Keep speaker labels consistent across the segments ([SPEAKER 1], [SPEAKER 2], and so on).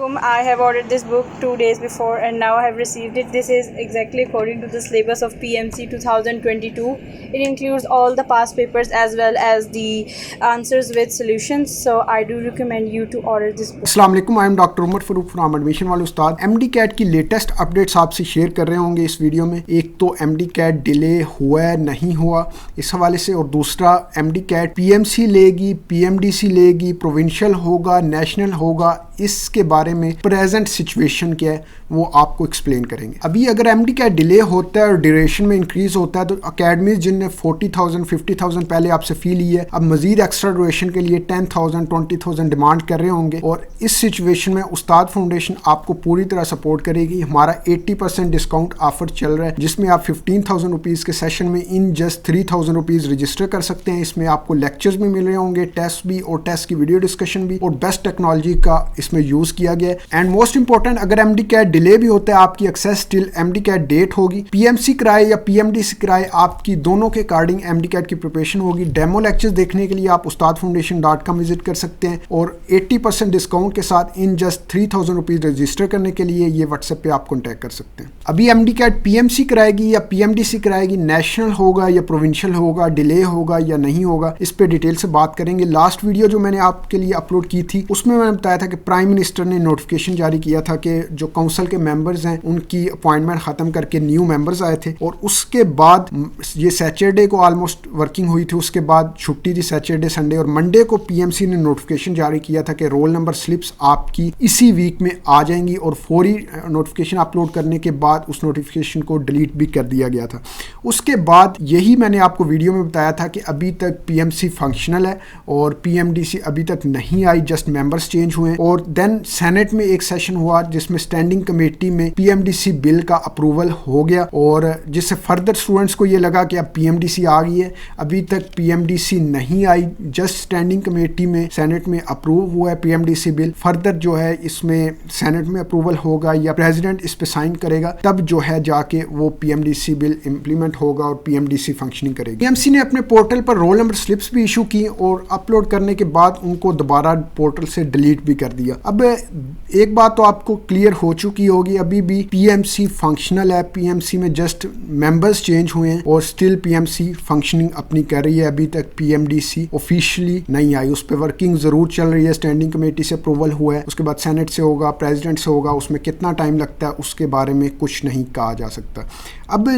[SPEAKER 1] I have ordered this book 2 days before and now I have received it. This is exactly according to the syllabus of PMC 2022. It includes all the past papers as well as the answers with solutions. So I do recommend you to order this book.
[SPEAKER 2] अस्सलाम वालेकुम, I am doctor Umar Farooq from Admission Wale Ustad. MD CAT की latest updates आपसे share कर रहे होंगे इस video में। एक तो एमडी कैट डिले हुआ है नहीं हुआ इस हवाले से, और दूसरा एमडी कैट पीएमसी लेगी, पीएमडीसी लेगी, प्रोविंशियल होगा, नेशनल होगा, इसके बारे में प्रेजेंट सिचुएशन क्या है वो आपको एक्सप्लेन करेंगे। अभी अगर एमडी कैट डिले होता है और ड्यूरेशन में इंक्रीज होता है तो अकेडमीज जिनने 40,000 50,000 पहले आपसे फी ली है, अब मजीद एक्स्ट्रा ड्यूरेशन के लिए 10,000 20,000 डिमांड कर रहे होंगे। और इस सिचुएशन में उस्ताद फाउंडेशन आपको पूरी तरह सपोर्ट करेगी। हमारा 80% डिस्काउंट ऑफर चल रहा है जिसमें आप 15,000 रुपीज़ के सेशन में इन जस्ट 3,000 रुपीज़ रजिस्टर कर सकते हैं। इसमें आपको लेक्चर्स भी मिल रहे होंगे, टेस्ट भी, और टेस्ट की वीडियो डिस्कशन भी, और बेस्ट टेक्नोलॉजी का इसमें यूज़ किया गया है। एंड मोस्ट इंपॉर्टेंट, अगर एमडी कैट डिले भी होता है आपकी access till MD CAT date होगी। पीएमसी कराए या पीएमडीसी कराए, आपकी दोनों के अकॉर्डिंग एमडी कैट की प्रिपरेशन होगी। डेमो लेक्चर्स देखने के लिए आप ustadfoundation.com विजिट कर सकते हैं, और 80% डिस्काउंट के साथ इन जस्ट 3,000 रुपीज़ रजिस्टर करने के लिए ये व्हाट्सएप पे आप कॉन्टैक्ट कर सकते हैं। अभी एमडी कैट पीएमसी कराएगी या पीएमडीसी कराएगी, नेशनल होगा या प्रोविंशियल होगा, डिले होगा या नहीं होगा, इस पे डिटेल से बात करेंगे। लास्ट वीडियो जो मैंने आपके लिए अपलोड की थी उसमें मैंने बताया था कि प्राइम मिनिस्टर ने नोटिफिकेशन जारी किया था कि जो काउंसिल के मेंबर्स हैं उनकी अपॉइंटमेंट खत्म करके न्यू मेंबर्स आए थे, और उसके बाद ये सैटरडे को ऑलमोस्ट वर्किंग हुई थी, उसके बाद छुट्टी थी सैटरडे संडे, और मंडे को पीएमसी ने नोटिफिकेशन जारी किया था कि रोल नंबर स्लिप्स आपकी इसी वीक में आ जाएंगी, और फौरी नोटिफिकेशन अपलोड करने के बाद उस नोटिफिकेशन को डिलीट भी कर दिया गया था। उसके बाद यही मैंने आपको वीडियो में बताया था कि अभी तक पीएमसी फंक्शनल है और पीएमडीसी अभी तक नहीं आई, जस्ट मेंबर्स चेंज हुए। और देन सेनेट में एक सेशन हुआ जिसमें स्टैंडिंग कमेटी में पीएमडीसी बिल का अप्रूवल हो गया, और जिससे फर्दर स्टूडेंट्स को ये लगा कि अब पीएमडीसी आ गई है। अभी तक पीएमडीसी नहीं आई, जस्ट स्टैंडिंग कमेटी में सेनेट में अप्रूव हुआ है पीएमडीसी बिल। फर्दर जो है इसमें सेनेट में अप्रूवल होगा या प्रेसिडेंट इस पे साइन करेगा, तब जो है जाके वो पीएमडीसी बिल इंप्लीमेंट होगा और पीएमडीसी फंक्शनिंग करेगी। पीएमसी ने अपने पोर्टल पर रोल नंबर स्लिप्स भी इशू की, और अपलोड करने के बाद उनको दोबारा पोर्टल से डिलीट भी कर दिया। अब एक बात तो आपको क्लियर हो चुकी होगी, अभी भी पीएमसी फंक्शनल है, पीएमसी में जस्ट मेंबर्स चेंज हुए हैं और स्टिल पीएमसी फंक्शनिंग अपनी कर रही है। अभी तक पीएमडीसी ऑफिशियली नहीं आई, उस पर वर्किंग जरूर चल रही है। स्टैंडिंग कमेटी से अप्रूवल हुआ है, उसके बाद सेनेट से होगा, प्रेसिडेंट से होगा, उसमें कितना टाइम लगता है उसके बारे में कुछ नहीं कहा जा सकता। अब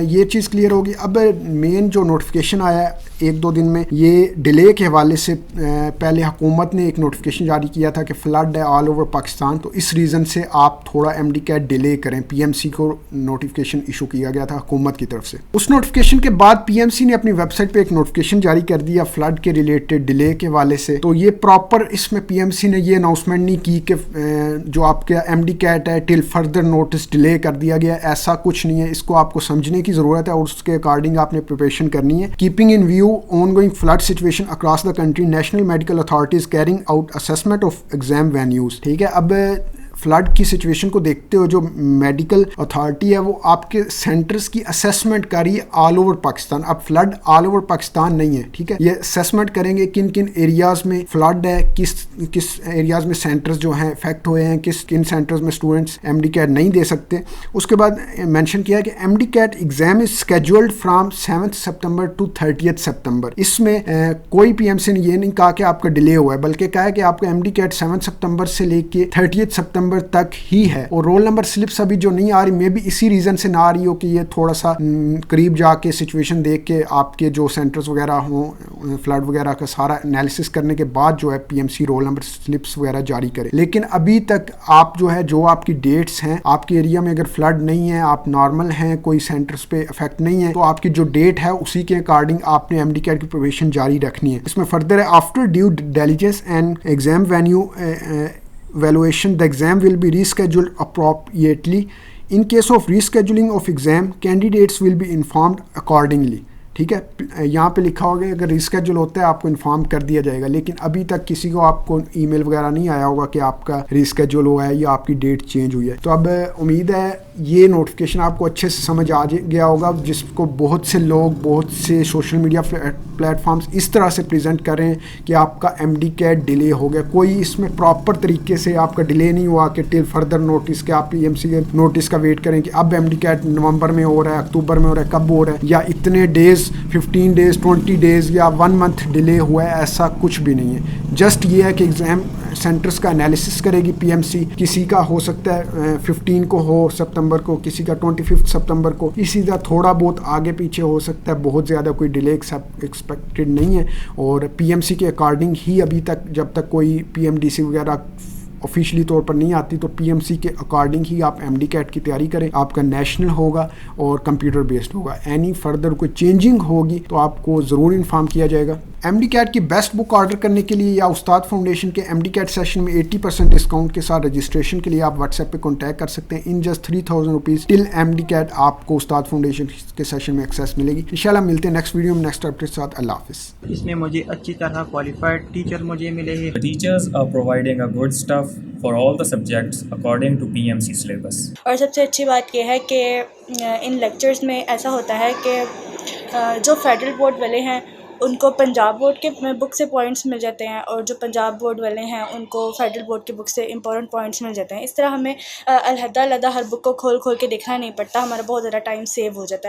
[SPEAKER 2] ये चीज़ क्लियर होगी। अब मेन जो नोटिफिकेशन आया है 1-2 दिन में, ये डिले के हवाले से पहले हुकूमत ने एक नोटिफिकेशन जारी किया था कि फ्लड है ऑल ओवर पाकिस्तान, तो इस रीज़न से आप थोड़ा एमडी कैट डिले करें। पीएमसी को नोटिफिकेशन इशू किया गया था हुकूमत की तरफ से। उस नोटिफिकेशन के बाद पीएमसी ने अपनी वेबसाइट पे एक नोटिफिकेशन जारी कर दिया फ्लड के रिलेटेड डिले के हवाले से। तो ये प्रॉपर इसमें पीएमसी ने ये अनाउंसमेंट नहीं की कि जो आपका एमडी कैट है टिल फर्दर नोटिस डिले कर दिया गया, ऐसा कुछ नहीं है। इसको आपको समझने की ज़रूरत है और उसके अकॉर्डिंग आपने प्रिपरेशन करनी है। Keeping in view ongoing flood situation across the country, national medical authorities carrying out assessment of exam venues। ठीक है, अब फ्लड की सिचुएशन को देखते हो जो मेडिकल अथॉरिटी है वो आपके सेंटर्स की असेसमेंट कर रही है ऑल ओवर पाकिस्तान। अब फ्लड ऑल ओवर पाकिस्तान नहीं है, ठीक है। ये असेसमेंट करेंगे किन किन एरियाज में फ्लड है, किस एरियाज में सेंटर्स जो हैं इफेक्ट हुए हैं, किन सेंटर्स में स्टूडेंट्स एमडी कैट नहीं दे सकते। उसके बाद मेंशन किया है कि MD CAT exam is scheduled from 7 September to 30 September. इसमें कोई पीएमसी ने ये नहीं कहा कि आपका डिले हुआ है, बल्कि कहा है कि आपका एमडी कैट 7 सितंबर से लेके 30 सितंबर तक ही है। और रोल नंबर स्लिप्स अभी जो नहीं आ रही, मे भी इसी रीजन से ना आ रही हो कि ये थोड़ा सा करीब जाके सिचुएशन देख के आपके जो सेंटर्स वगैरह हों, फ्लड वगैरह का सारा एनालिसिस करने के बाद जो है पीएमसी रोल नंबर स्लिप्स वगैरह जारी करे। लेकिन अभी तक आप जो है जो आपकी डेट्स हैं, आपके एरिया में अगर फ्लड नहीं है, आप नॉर्मल हैं, कोई सेंटर्स पे इफेक्ट नहीं है, तो आपकी जो डेट है उसी के अकॉर्डिंग आपने एमडी कैट की प्रिपरेशन जारी रखनी है। इसमें फर्दर है, after due diligence and exam venue evaluation, the exam will be rescheduled appropriately. In case of rescheduling of exam, candidates will be informed accordingly। ठीक है, यहाँ पे लिखा होगा अगर रिस्केड्यूल होता है आपको इन्फॉर्म कर दिया जाएगा, लेकिन अभी तक किसी को आपको ईमेल वगैरह नहीं आया होगा कि आपका रिस्केड्यूल हुआ है या आपकी डेट चेंज हुई है। तो अब उम्मीद है ये नोटिफिकेशन आपको अच्छे से समझ आ गया होगा, जिसको बहुत से लोग, बहुत से सोशल मीडिया प्लेटफॉर्म्स इस तरह से प्रेजेंट कर रहे हैं कि आपका एमडी कैट डिले हो गया। कोई इसमें प्रॉपर तरीके से आपका डिले नहीं हुआ कि टिल फर्दर नोटिस के आप पीएमसी के नोटिस का वेट करें कि अब एमडी कैट नवंबर में हो रहा है, अक्टूबर में हो रहा है, कब हो रहा है, या इतने डेज 15 डेज 20 डेज या 1 मंथ डिले हुआ है, ऐसा कुछ भी नहीं है। जस्ट ये है कि एग्ज़ाम सेंटर्स का एनालिसिस करेगी पीएमसी, किसी का हो सकता है 15 को हो सितंबर को, किसी का 25 सितंबर को, इसी का थोड़ा बहुत आगे पीछे हो सकता है, बहुत ज़्यादा कोई डिले एक्सपेक्टेड नहीं है। और पीएमसी के अकॉर्डिंग ही अभी तक, जब तक कोई पीएमडीसी वगैरह ऑफिशियली तौर पर नहीं आती, तो पीएमसी के अकॉर्डिंग ही आप एमडी कैट की तैयारी करें। आपका नेशनल होगा और कंप्यूटर बेस्ड होगा। एनी फर्दर कोई चेंजिंग होगी तो आपको ज़रूर इन्फॉर्म किया जाएगा। एमडी कैट की बेस्ट बुक ऑर्डर करने के लिए या उस्ताद फाउंडेशन के एमडी कैट सेशन में 80% डिस्काउंट के साथ रजिस्ट्रेशन के लिए आप व्हाट्सएप पे कॉन्टैक्ट कर सकते हैं। In just 3000 rupees till MD CAT आपको उस्ताद फाउंडेशन के सेशन में एक्सेस मिलेगी। इंशाल्लाह मिलते हैं नेक्स्ट वीडियो में नेक्स्ट अपडेट के साथ। अल्लाह हाफिज़।
[SPEAKER 3] इसमें मुझे अच्छी तरह क्वालिफाइड टीचर मुझे मिले हैं।
[SPEAKER 4] The teachers are providing a good stuff for all the subjects according to PMC syllabus.
[SPEAKER 5] और सबसे अच्छी बात यह है कि इन लेक्चर्स में ऐसा होता है कि जो फेडरल बोर्ड वाले हैं उनको पंजाब बोर्ड के बुक से पॉइंट्स मिल जाते हैं, और जो पंजाब बोर्ड वाले हैं उनको फेडरल बोर्ड की बुक से इंपॉर्टेंट पॉइंट्स मिल जाते हैं। इस तरह हमें अलहदा अलहदा हर बुक को खोल खोल के देखना नहीं पड़ता, हमारा बहुत ज़्यादा टाइम सेव हो जाता है।